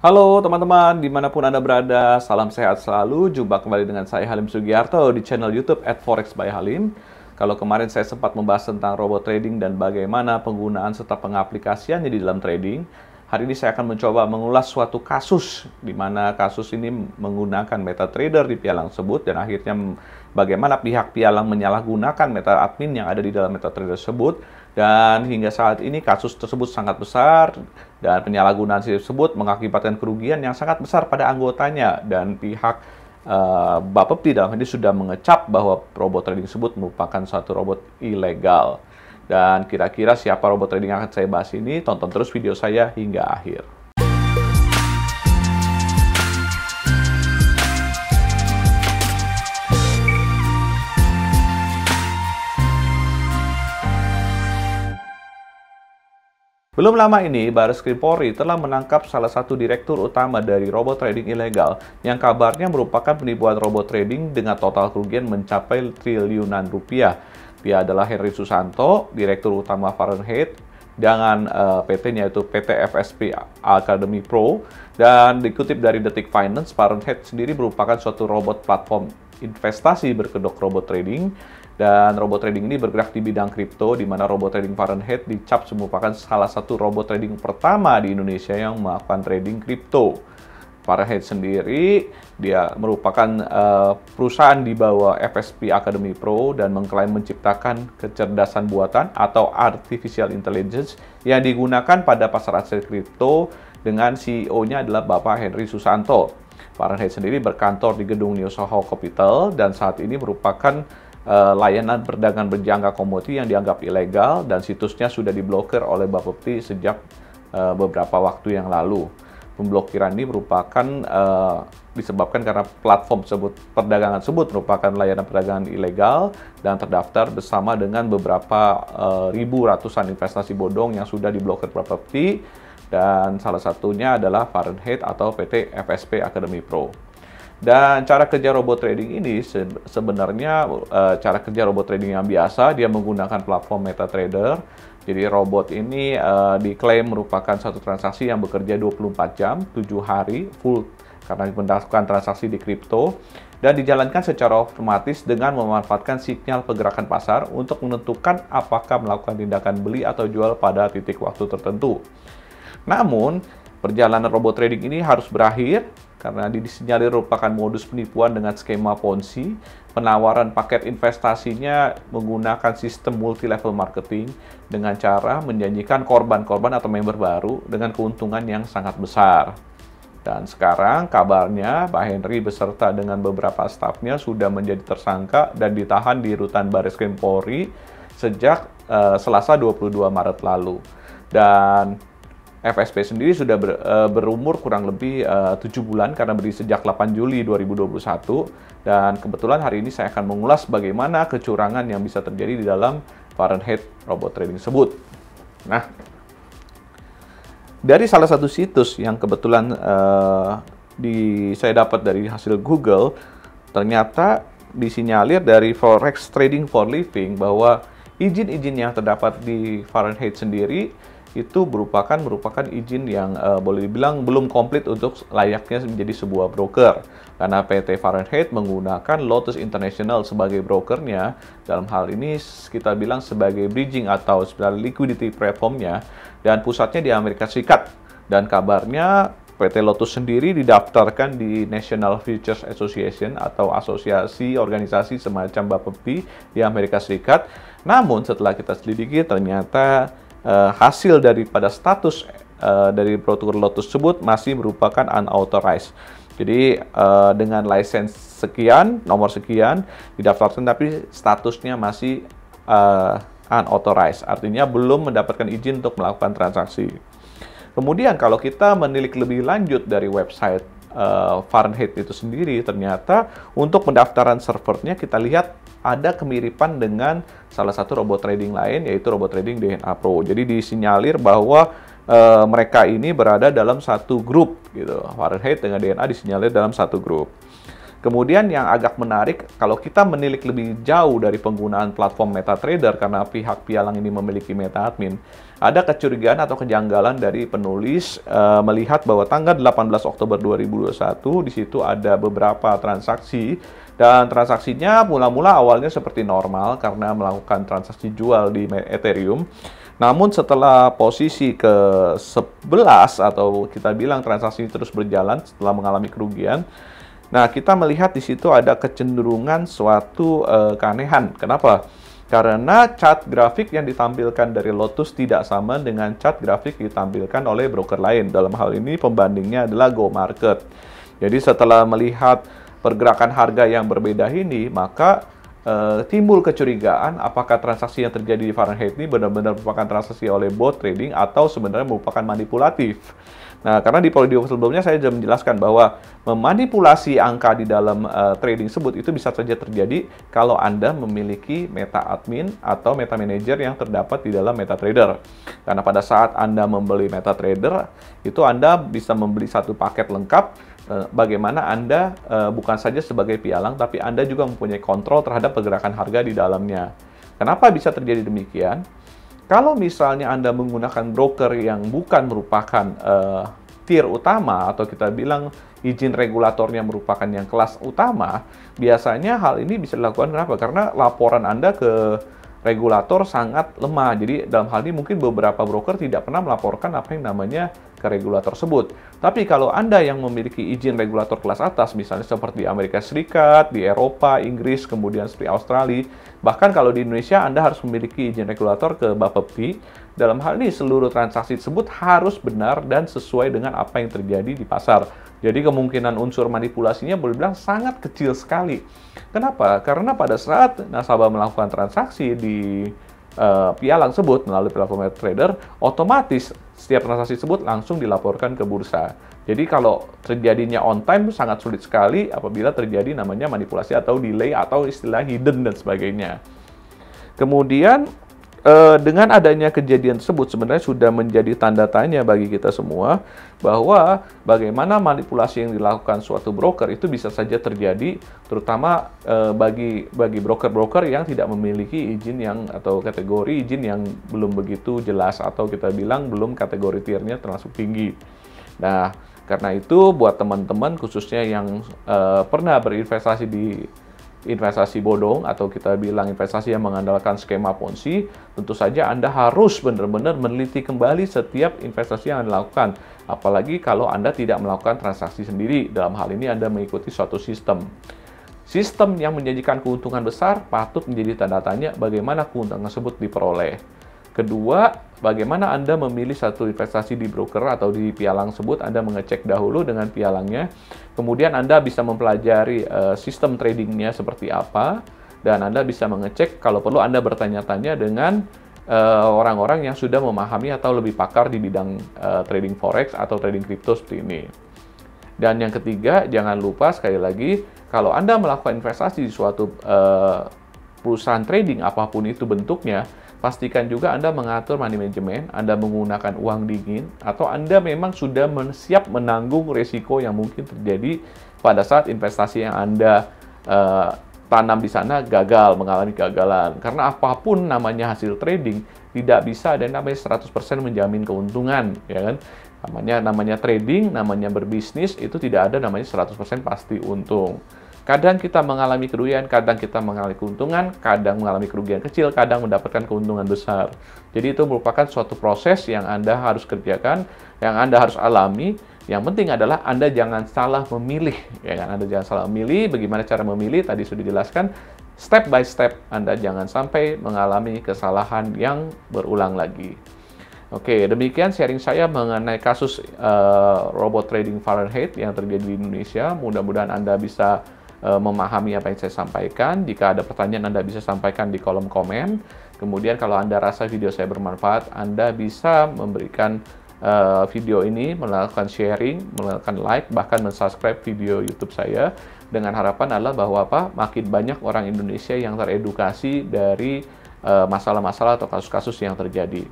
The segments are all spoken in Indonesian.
Halo teman-teman, dimanapun Anda berada, salam sehat selalu. Jumpa kembali dengan saya Halim Sugiarto di channel YouTube @forex by Halim. Kalau kemarin saya sempat membahas tentang robot trading dan bagaimana penggunaan serta pengaplikasiannya di dalam trading, hari ini saya akan mencoba mengulas suatu kasus, di mana kasus ini menggunakan MetaTrader di pialang tersebut, dan akhirnya bagaimana pihak pialang menyalahgunakan meta admin yang ada di dalam MetaTrader tersebut. Dan hingga saat ini kasus tersebut sangat besar dan penyalahgunaan tersebut mengakibatkan kerugian yang sangat besar pada anggotanya, dan pihak Bapepti dalam ini sudah mengecap bahwa robot trading tersebut merupakan suatu robot ilegal. Dan kira-kira siapa robot trading yang akan saya bahas ini? Tonton terus video saya hingga akhir. Belum lama ini, Bareskrim Polri telah menangkap salah satu direktur utama dari robot trading ilegal yang kabarnya merupakan penipuan robot trading dengan total kerugian mencapai triliunan rupiah. Dia adalah Henry Susanto, direktur utama Fahrenheit, dengan PT-nya yaitu PT FSP Academy Pro. Dan dikutip dari Detik Finance, Fahrenheit sendiri merupakan suatu robot platform investasi berkedok robot trading. Dan robot trading ini bergerak di bidang kripto, di mana robot trading Fahrenheit dicap merupakan salah satu robot trading pertama di Indonesia yang melakukan trading kripto. Fahrenheit sendiri, dia merupakan perusahaan di bawah FSP Academy Pro dan mengklaim menciptakan kecerdasan buatan atau artificial intelligence yang digunakan pada pasar aset kripto, dengan CEO-nya adalah Bapak Henry Susanto. Fahrenheit sendiri berkantor di gedung New Soho Capital dan saat ini merupakan layanan perdagangan berjangka komoditi yang dianggap ilegal, dan situsnya sudah diblokir oleh Bapepti sejak beberapa waktu yang lalu. Pemblokiran ini merupakan disebabkan karena platform perdagangan tersebut merupakan layanan perdagangan ilegal dan terdaftar bersama dengan beberapa ratusan investasi bodong yang sudah diblokir Bapepti, dan salah satunya adalah Fahrenheit atau PT FSP Academy Pro. Dan cara kerja robot trading ini sebenarnya cara kerja robot trading yang biasa, dia menggunakan platform MetaTrader. Jadi robot ini diklaim merupakan satu transaksi yang bekerja 24 jam, 7 hari full karena melakukan transaksi di kripto, dan dijalankan secara otomatis dengan memanfaatkan sinyal pergerakan pasar untuk menentukan apakah melakukan tindakan beli atau jual pada titik waktu tertentu. Namun, perjalanan robot trading ini harus berakhir karena disinyalir merupakan modus penipuan dengan skema Ponzi. Penawaran paket investasinya menggunakan sistem multi-level marketing dengan cara menjanjikan korban-korban atau member baru dengan keuntungan yang sangat besar. Dan sekarang kabarnya Pak Henry beserta dengan beberapa stafnya sudah menjadi tersangka dan ditahan di rutan Bareskrim Polri sejak Selasa 22 Maret lalu. Dan FSP sendiri sudah berumur kurang lebih 7 bulan karena berdiri sejak 8 Juli 2021, dan kebetulan hari ini saya akan mengulas bagaimana kecurangan yang bisa terjadi di dalam Fahrenheit robot trading tersebut. Nah, dari salah satu situs yang kebetulan saya dapat dari hasil Google, ternyata disinyalir dari Forex Trading for Living bahwa izin-izin yang terdapat di Fahrenheit sendiri itu merupakan izin yang boleh dibilang belum komplit untuk layaknya menjadi sebuah broker, karena PT Fahrenheit menggunakan Lotus International sebagai brokernya. Dalam hal ini kita bilang sebagai bridging atau sebagai liquidity platformnya, dan pusatnya di Amerika Serikat. Dan kabarnya PT Lotus sendiri didaftarkan di National Futures Association atau asosiasi organisasi semacam Bapepti di Amerika Serikat. Namun setelah kita selidiki, ternyata hasil daripada status dari broker Lotus tersebut masih merupakan unauthorized. Jadi dengan lisensi sekian, nomor sekian didaftarkan, tapi statusnya masih unauthorized, artinya belum mendapatkan izin untuk melakukan transaksi. Kemudian kalau kita menilik lebih lanjut dari website Fahrenheit itu sendiri, ternyata untuk pendaftaran servernya kita lihat ada kemiripan dengan salah satu robot trading lain, yaitu robot trading DNA Pro. Jadi disinyalir bahwa mereka ini berada dalam satu grup gitu. Fahrenheit dengan DNA disinyalir dalam satu grup. Kemudian yang agak menarik, kalau kita menilik lebih jauh dari penggunaan platform MetaTrader karena pihak pialang ini memiliki MetaAdmin, ada kecurigaan atau kejanggalan dari penulis melihat bahwa tanggal 18 Oktober 2021 di situ ada beberapa transaksi dan transaksinya mula-mula awalnya seperti normal karena melakukan transaksi jual di Ethereum. Namun setelah posisi ke-11 atau kita bilang transaksi terus berjalan setelah mengalami kerugian, nah, kita melihat di situ ada kecenderungan suatu keanehan. Kenapa? Karena chart grafik yang ditampilkan dari Lotus tidak sama dengan chart grafik ditampilkan oleh broker lain. Dalam hal ini pembandingnya adalah Go Market. Jadi setelah melihat pergerakan harga yang berbeda ini, maka timbul kecurigaan apakah transaksi yang terjadi di Fahrenheit ini benar-benar merupakan transaksi oleh bot trading atau sebenarnya merupakan manipulatif. Nah, karena di video sebelumnya saya sudah menjelaskan bahwa memanipulasi angka di dalam trading tersebut itu bisa saja terjadi kalau Anda memiliki meta admin atau meta manager yang terdapat di dalam MetaTrader. Karena pada saat Anda membeli MetaTrader, itu Anda bisa membeli satu paket lengkap, bagaimana Anda bukan saja sebagai pialang, tapi Anda juga mempunyai kontrol terhadap pergerakan harga di dalamnya. Kenapa bisa terjadi demikian? Kalau misalnya Anda menggunakan broker yang bukan merupakan tier utama atau kita bilang izin regulatornya merupakan yang kelas utama, biasanya hal ini bisa dilakukan kenapa? Karena laporan Anda ke regulator sangat lemah. Jadi dalam hal ini mungkin beberapa broker tidak pernah melaporkan apa yang namanya ke regulator tersebut. Tapi kalau Anda yang memiliki izin regulator kelas atas, misalnya seperti Amerika Serikat, di Eropa, Inggris, kemudian seperti Australia, bahkan kalau di Indonesia Anda harus memiliki izin regulator ke Bapepti. Dalam hal ini seluruh transaksi tersebut harus benar dan sesuai dengan apa yang terjadi di pasar. Jadi kemungkinan unsur manipulasinya boleh bilang sangat kecil sekali. Kenapa? Karena pada saat nasabah melakukan transaksi di pialang tersebut melalui platform MetaTrader, otomatis setiap transaksi tersebut langsung dilaporkan ke bursa. Jadi kalau terjadinya on time sangat sulit sekali apabila terjadi namanya manipulasi atau delay atau istilah hidden dan sebagainya. Kemudian dengan adanya kejadian tersebut sebenarnya sudah menjadi tanda tanya bagi kita semua bahwa bagaimana manipulasi yang dilakukan suatu broker itu bisa saja terjadi, terutama bagi broker-broker yang tidak memiliki izin yang atau kategori izin yang belum begitu jelas atau kita bilang belum kategori tiernya termasuk tinggi. Nah, karena itu buat teman-teman khususnya yang pernah berinvestasi di investasi bodong atau kita bilang investasi yang mengandalkan skema Ponzi, tentu saja Anda harus benar-benar meneliti kembali setiap investasi yang Anda lakukan. Apalagi kalau Anda tidak melakukan transaksi sendiri, dalam hal ini Anda mengikuti suatu sistem. Sistem yang menjanjikan keuntungan besar patut menjadi tanda tanya bagaimana keuntungan tersebut diperoleh. Kedua, bagaimana Anda memilih satu investasi di broker atau di pialang tersebut, Anda mengecek dahulu dengan pialangnya. Kemudian Anda bisa mempelajari sistem tradingnya seperti apa, dan Anda bisa mengecek kalau perlu Anda bertanya-tanya dengan orang-orang yang sudah memahami atau lebih pakar di bidang trading forex atau trading kripto seperti ini. Dan yang ketiga, jangan lupa sekali lagi, kalau Anda melakukan investasi di suatu perusahaan trading apapun itu bentuknya, pastikan juga Anda mengatur money management, Anda menggunakan uang dingin, atau Anda memang sudah siap menanggung risiko yang mungkin terjadi pada saat investasi yang Anda tanam di sana gagal, mengalami kegagalan. Karena apapun namanya hasil trading, tidak bisa ada namanya 100% menjamin keuntungan, ya kan? Namanya trading, namanya berbisnis, itu tidak ada namanya 100% pasti untung. Kadang kita mengalami kerugian, kadang kita mengalami keuntungan, kadang mengalami kerugian kecil, kadang mendapatkan keuntungan besar. Jadi itu merupakan suatu proses yang Anda harus kerjakan, yang Anda harus alami. Yang penting adalah Anda jangan salah memilih. Ya kan? Anda jangan salah memilih. Bagaimana cara memilih? Tadi sudah dijelaskan. Step by step, Anda jangan sampai mengalami kesalahan yang berulang lagi. Oke, demikian sharing saya mengenai kasus robot trading Fahrenheit yang terjadi di Indonesia. Mudah-mudahan Anda bisa memahami apa yang saya sampaikan. Jika ada pertanyaan, Anda bisa sampaikan di kolom komen. Kemudian kalau Anda rasa video saya bermanfaat, Anda bisa memberikan video ini, melakukan sharing, melakukan like, bahkan mensubscribe video YouTube saya. Dengan harapan adalah bahwa makin banyak orang Indonesia yang teredukasi dari masalah-masalah atau kasus-kasus yang terjadi.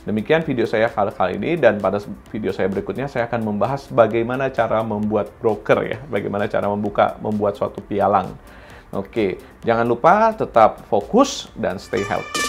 Demikian video saya kali ini, dan pada video saya berikutnya saya akan membahas bagaimana cara membuat broker ya, bagaimana cara membuat suatu pialang. Oke, jangan lupa tetap fokus dan stay healthy.